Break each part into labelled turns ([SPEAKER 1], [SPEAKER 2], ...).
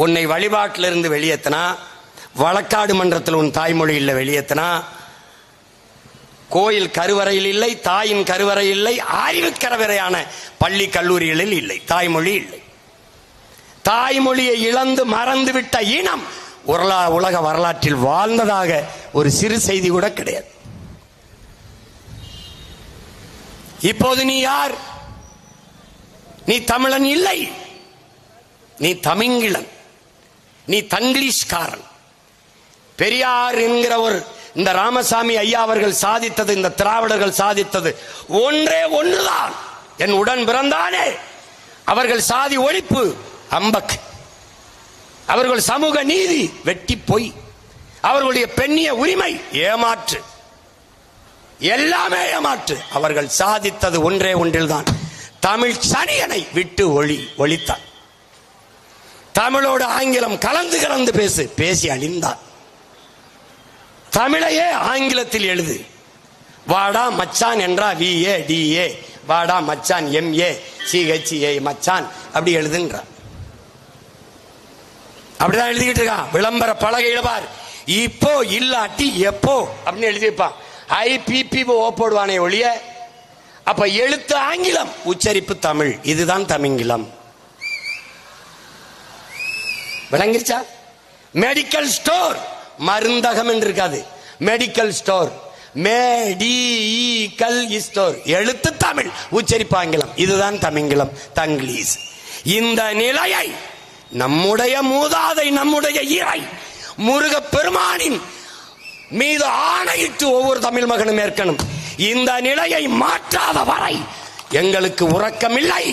[SPEAKER 1] உன்னை வழிபாட்டிலிருந்து வெளியேற்றினா, வழக்காடு மன்றத்தில் உன் தாய்மொழி இல்லை வெளியேற்றினா, கோயில் கருவறையில் இல்லை, தாயின் கருவறை இல்லை, அறிவு கருவறையான பள்ளி கல்லூரிகளில் இல்லை, தாய்மொழி இல்லை. தாய்மொழியை இழந்து மறந்துவிட்ட இனம் உலக வரலாற்றில் வாழ்ந்ததாக ஒரு சிறு செய்தி கூட கிடையாது. இப்போது நீ யார்? நீ தமிழன் இல்லை, நீ தமிங்கிலன், நீ தங்கிலீஷ்காரன். பெரியார் என்கிற ஒரு இந்த ராமசாமி ஐயா அவர்கள் சாதித்தது, இந்த திராவிடர்கள் சாதித்தது ஒன்றே ஒன்றுதான். என் உடன் பிறந்தானே அவர்கள் சாதி ஒழிப்பு அம்பக், அவர்கள் சமூக நீதி வெட்டி பொய், அவர்களுடைய பெண்ணிய உரிமை ஏமாற்று, எல்லாமே ஏமாற்று. அவர்கள் சாதித்தது ஒன்றே ஒன்றில்தான், தமிழ் சனியனை விட்டு ஒழித்தான். தமிழோடு ஆங்கிலம் கலந்து கலந்து பேசி அழிந்தான். தமிழையே ஆங்கிலத்தில் எழுது. வாடா மச்சான் என்றா VA DA, வாடா மச்சான் MA CHA மச்சான் அப்படி எழுதுன்றான். அப்படிதான் எழுதிக்கிட்டு இருக்கான். விளம்பர பலகையில பார், இப்போ இல்லாட்டி எப்போ அப்படின்னு எழுதி வைப்பான். IPPO போடுவானே ஒழிய, அப்ப எழுத்து ஆங்கிலம், உச்சரிப்பு தமிழ். இதுதான் தமிங்கிலம். விளங்கிருச்சா? மெடிக்கல் ஸ்டோர், மருந்தகம் என்று இருக்காது, மெடிக்கல் ஸ்டோர், மெடிக்கல் ஸ்டோர், எழுத்து தமிழ், உச்சரிப்பு ஆங்கிலம். இதுதான் தமிங்கிலம், தங்கிலீஷ். இந்த நிலையை நம்முடைய மூதாதை, நம்முடைய இறை முருக பெருமானின் மீது ஆணையிட்டு ஒவ்வொரு தமிழ் மகனும் ஏற்கணும். இந்த நிலையை மாற்றாத வரை எங்களுக்கு உறக்கமில்லை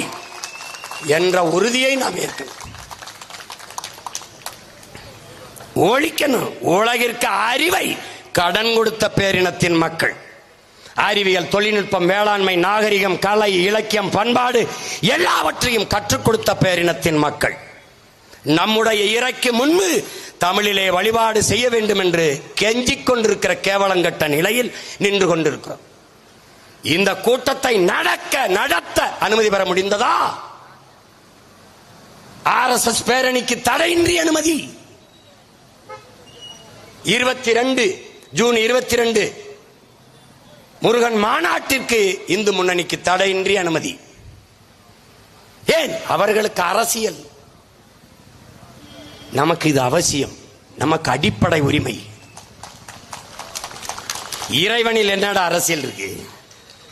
[SPEAKER 1] என்ற உறுதியை நாம் ஏற்கணும். ஒழிக்கணும். உலகிற்கு அறிவை கடன் கொடுத்த பேரினத்தின் மக்கள். அறிவியல், தொழில்நுட்பம், வேளாண்மை, நாகரிகம், கலை, இலக்கியம், பண்பாடு எல்லாவற்றையும் கற்றுக் கொடுத்த பேரினத்தின் மக்கள். நம்முடைய இறைக்கு முன்பு தமிழிலே வழிபாடு செய்ய வேண்டும் என்று கெஞ்சிக் கொண்டிருக்கிற கேவலங்கட்ட நிலையில் நின்று கொண்டிருக்கிறோம். இந்த கூட்டத்தை நடத்த அனுமதி பெற முடிந்ததா? RSS பேரணிக்கு தடையின்றி அனுமதி. 22 ஜூன் 22 முருகன் மாநாட்டிற்கு இந்து முன்னணிக்கு தடையின்றி அனுமதி. ஏன்? அவர்களுக்கு அரசியல், நமக்கு இது அவசியம், நமக்கு அடிப்படை உரிமை. இறைவனில் என்னடா அரசியல் இருக்கு?